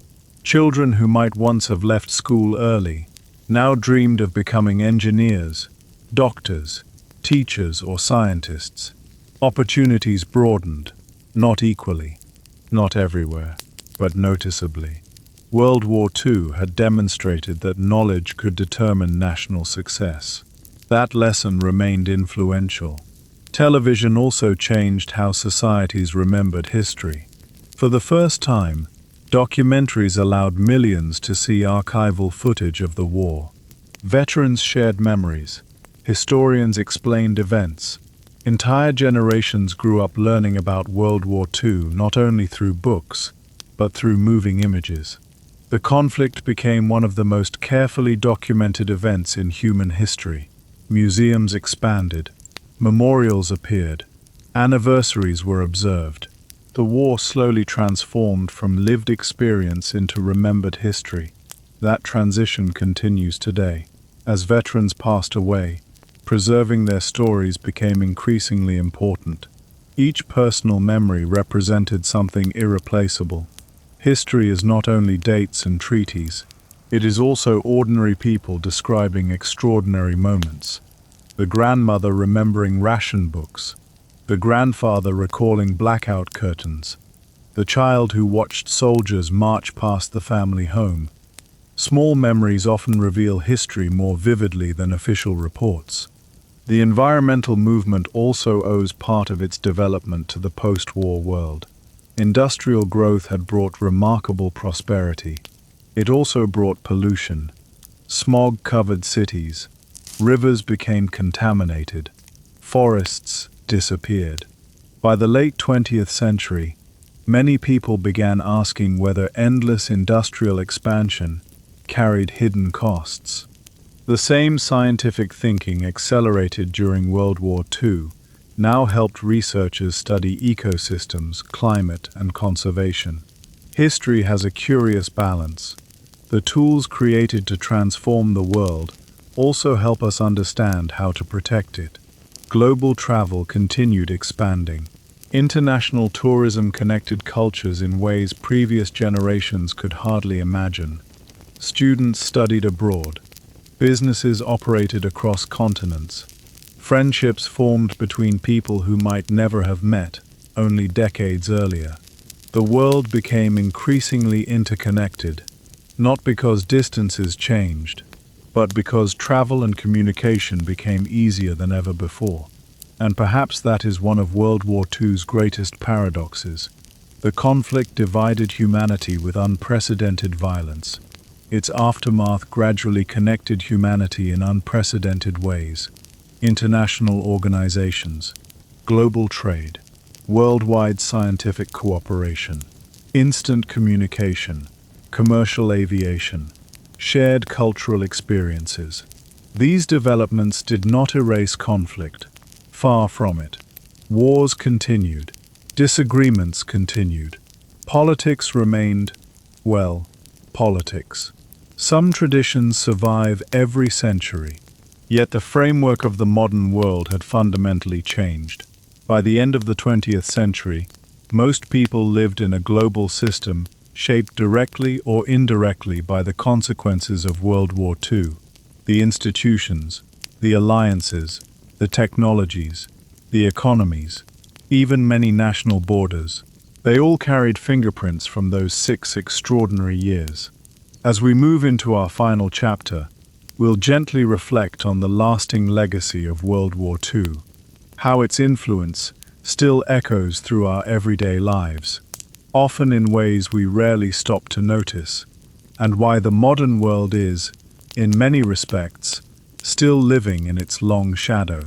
Children who might once have left school early now dreamed of becoming engineers, doctors, teachers, or scientists. Opportunities broadened, not equally, not everywhere, but noticeably. World War II had demonstrated that knowledge could determine national success. That lesson remained influential. Television also changed how societies remembered history. For the first time, documentaries allowed millions to see archival footage of the war. Veterans shared memories. Historians explained events. Entire generations grew up learning about World War II not only through books, but through moving images. The conflict became one of the most carefully documented events in human history. Museums expanded. Memorials appeared. Anniversaries were observed. The war slowly transformed from lived experience into remembered history. That transition continues today. As veterans passed away, preserving their stories became increasingly important. Each personal memory represented something irreplaceable. History is not only dates and treaties, it is also ordinary people describing extraordinary moments. The grandmother remembering ration books, the grandfather recalling blackout curtains, the child who watched soldiers march past the family home. Small memories often reveal history more vividly than official reports. The environmental movement also owes part of its development to the post-war world. Industrial growth had brought remarkable prosperity. It also brought pollution. Smog-covered cities. Rivers became contaminated. Forests disappeared. By the late 20th century, many people began asking whether endless industrial expansion carried hidden costs. The same scientific thinking accelerated during World War II now helped researchers study ecosystems, climate, and conservation. History has a curious balance. The tools created to transform the world also help us understand how to protect it. Global travel continued expanding. International tourism connected cultures in ways previous generations could hardly imagine. Students studied abroad. Businesses operated across continents. Friendships formed between people who might never have met only decades earlier. The world became increasingly interconnected, not because distances changed, but because travel and communication became easier than ever before. And perhaps that is one of World War II's greatest paradoxes. The conflict divided humanity with unprecedented violence. Its aftermath gradually connected humanity in unprecedented ways. International organizations, global trade, worldwide scientific cooperation, instant communication, commercial aviation, shared cultural experiences. These developments did not erase conflict. Far from it. Wars continued. Disagreements continued. Politics remained, well, politics. Some traditions survive every century, yet the framework of the modern world had fundamentally changed. By the end of the 20th century, most people lived in a global system shaped directly or indirectly by the consequences of World War II. The institutions, the alliances, the technologies, the economies, even many national borders. They all carried fingerprints from those 6 extraordinary years. As we move into our final chapter, we'll gently reflect on the lasting legacy of World War II, how its influence still echoes through our everyday lives, often in ways we rarely stop to notice, and why the modern world is, in many respects, still living in its long shadow.